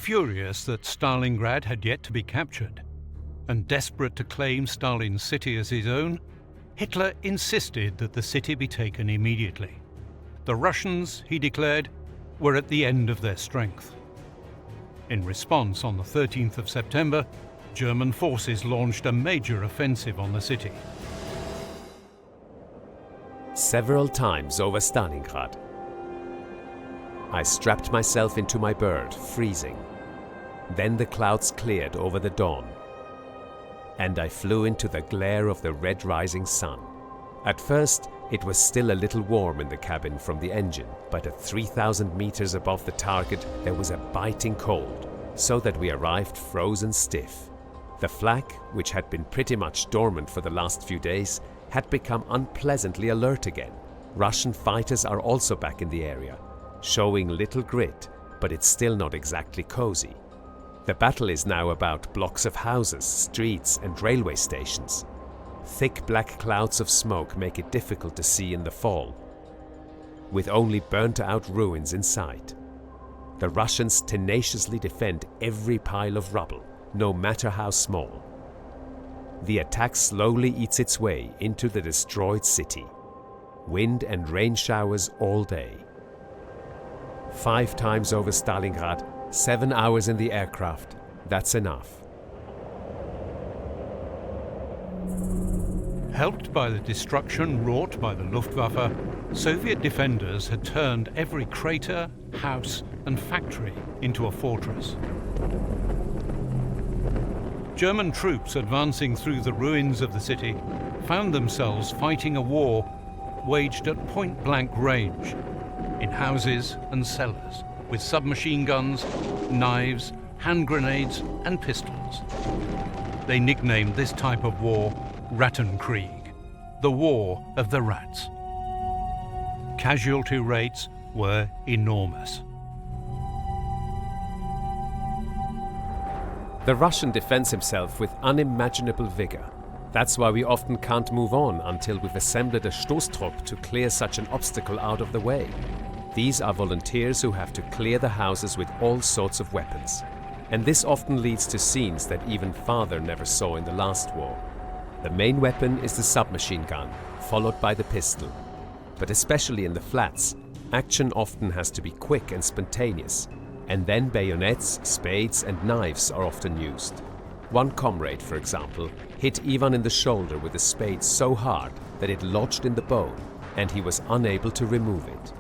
Furious that Stalingrad had yet to be captured, and desperate to claim Stalin's city as his own, Hitler insisted that the city be taken immediately. The Russians, he declared, were at the end of their strength. In response, on the 13th of September, German forces launched a major offensive on the city. Several times over Stalingrad, I strapped myself into my bird, freezing. Then the clouds cleared over the dawn, and I flew into the glare of the red rising sun. At first, it was still a little warm in the cabin from the engine, but at 3,000 meters above the target there was a biting cold, so that we arrived frozen stiff. The flak, which had been pretty much dormant for the last few days, had become unpleasantly alert again. Russian fighters are also back in the area, showing little grit, but it's still not exactly cozy. The battle is now about blocks of houses, streets and railway stations. Thick black clouds of smoke make it difficult to see in the fall, with only burnt-out ruins in sight. The Russians tenaciously defend every pile of rubble, no matter how small. The attack slowly eats its way into the destroyed city. Wind and rain showers all day. 5 times over Stalingrad, 7 hours in the aircraft. That's enough. Helped by the destruction wrought by the Luftwaffe, Soviet defenders had turned every crater, house and factory into a fortress. German troops advancing through the ruins of the city found themselves fighting a war waged at point-blank range, in houses and cellars, with submachine guns, knives, hand grenades and pistols. They nicknamed this type of war Rattenkrieg, the war of the rats. Casualty rates were enormous. The Russian defends himself with unimaginable vigor. That's why we often can't move on until we've assembled a Stoßtrupp to clear such an obstacle out of the way. These are volunteers who have to clear the houses with all sorts of weapons. And this often leads to scenes that even father never saw in the last war. The main weapon is the submachine gun, followed by the pistol. But especially in the flats, action often has to be quick and spontaneous. And then bayonets, spades and knives are often used. One comrade, for example, hit Ivan in the shoulder with a spade so hard that it lodged in the bone, and he was unable to remove it.